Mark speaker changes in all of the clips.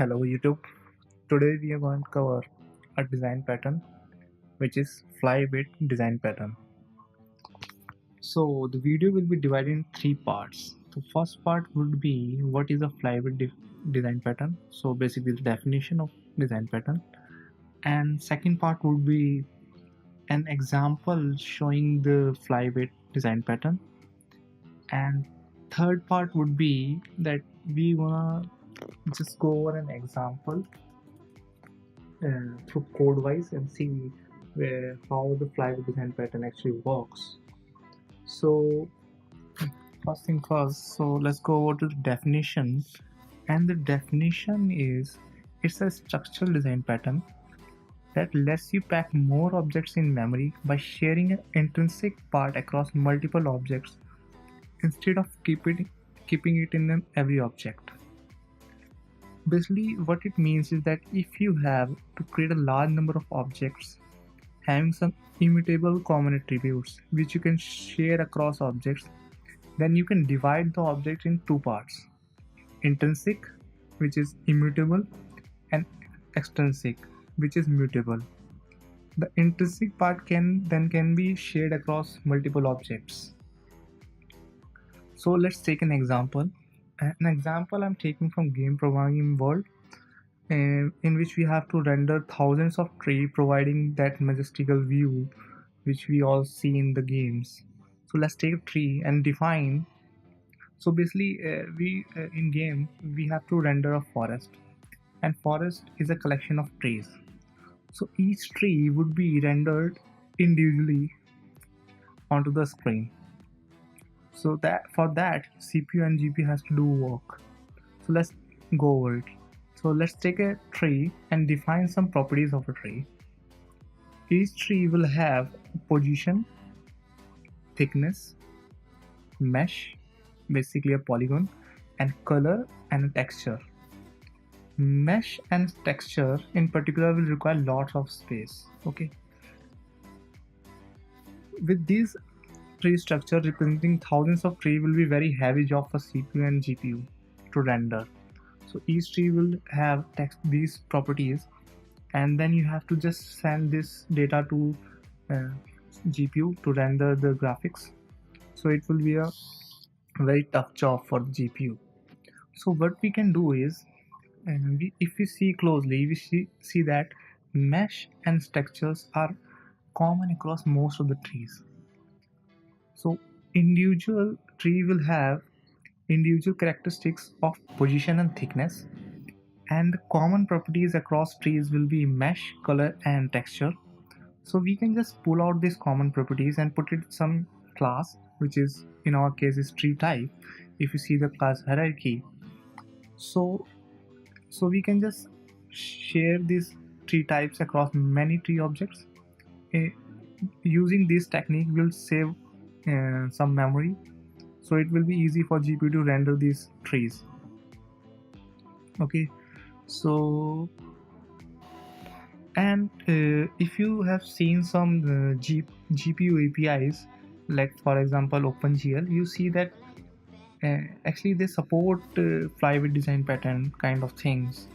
Speaker 1: Hello YouTube. Today we are going to cover a design pattern which is flyweight design pattern. So the video will be divided in three parts. The first part would be what is a flyweight design pattern. So basically the definition of design pattern. And second part would be an example showing the flyweight design pattern. And third part would be that we wanna just go over an example through code wise and see how the flywheel design pattern actually works. So first thing first, so let's go over to the definition, and the definition is it's a structural design pattern that lets you pack more objects in memory by sharing an intrinsic part across multiple objects instead of keeping it in every object. Basically, what it means is that if you have to create a large number of objects having some immutable common attributes which you can share across objects, then you can divide the object in two parts: intrinsic, which is immutable, and extrinsic, which is mutable. The intrinsic part can be shared across multiple objects. So let's take an example. An example I'm taking from game programming world, in which we have to render thousands of trees providing that majestical view which we all see in the games. So let's take a tree and define. So basically we in game we have to render a forest, and forest is a collection of trees. So each tree would be rendered individually onto the screen. So that for that CPU and GPU has to do work. So let's go over it. So let's take a tree and define some properties of a tree. Each tree will have position, thickness, mesh, basically a polygon, and color and a texture. Mesh and texture in particular will require lots of space. Okay. With these tree structure representing thousands of trees will be very heavy job for CPU and GPU to render. So each tree will have these properties, and then you have to just send this data to GPU to render the graphics. So it will be a very tough job for the GPU. So what we can do is, if we see closely, we see that mesh and textures are common across most of the trees. So individual tree will have individual characteristics of position and thickness, and the common properties across trees will be mesh, color, and texture. So we can just pull out these common properties and put it in some class, which is in our case is tree type. If you see the class hierarchy, so we can just share these tree types across many tree objects. Using this technique we'll save some memory, so it will be easy for GPU to render these trees. Okay, so and if you have seen some GPU APIs, like for example OpenGL, you see that actually they support flyweight design pattern kind of things.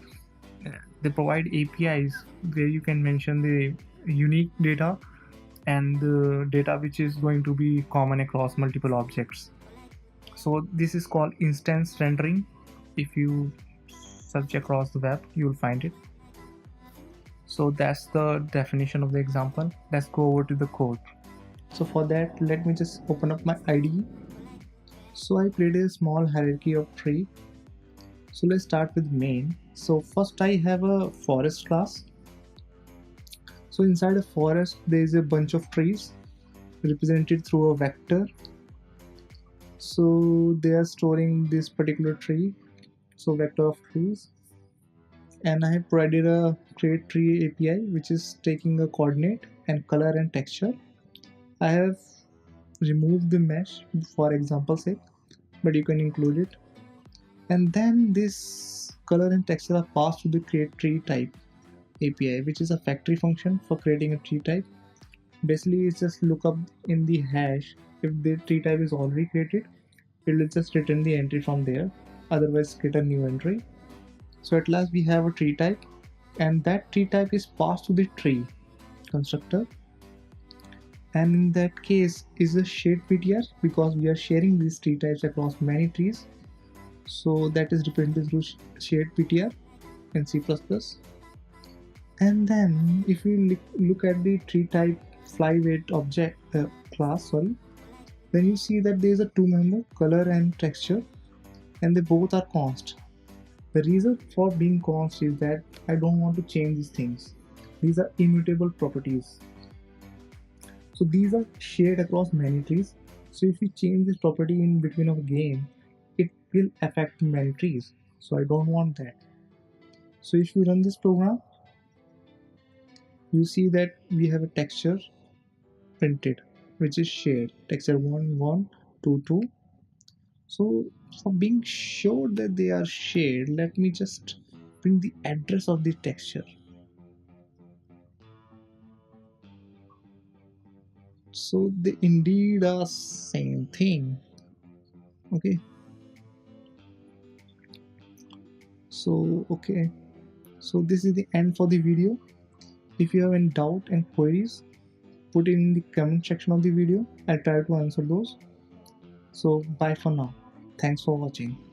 Speaker 1: They provide APIs where you can mention the unique data and the data which is going to be common across multiple objects. So this is called instance rendering. If you search across the web, you will find it. So that's the definition of the example. Let's go over to the code. So for that, let me just open up my IDE. So I created a small hierarchy of tree. So let's start with main. So first I have a forest class. So inside a forest there is a bunch of trees represented through a vector. So they are storing this particular tree, so vector of trees, and I have provided a create tree API which is taking a coordinate and color and texture. I have removed the mesh for example sake, but you can include it. And then this color and texture are passed to the create tree type API, which is a factory function for creating a tree type. Basically it's just look up in the hash if the tree type is already created, it will just return the entry from there, otherwise create a new entry. So at last we have a tree type, and that tree type is passed to the tree constructor, and in that case is a shared PTR because we are sharing these tree types across many trees. So that is represented through shared PTR in C++. And then if we look at the tree type flyweight object class, then you see that there is a two member, color and texture, and they both are const. The reason for being const is that I don't want to change these things. These are immutable properties. So these are shared across many trees. So if we change this property in between of a game, it will affect many trees. So I don't want that. So if you run this program, you see that we have a texture printed, which is shared, texture 1, 1, 2, 2. So for being sure that they are shared, let me just bring the address of the texture. So they indeed are same thing. Okay. Okay. So this is the end for the video. If you have any doubt and queries, put it in the comment section of the video. I'll try to answer those. So bye for now. Thanks for watching.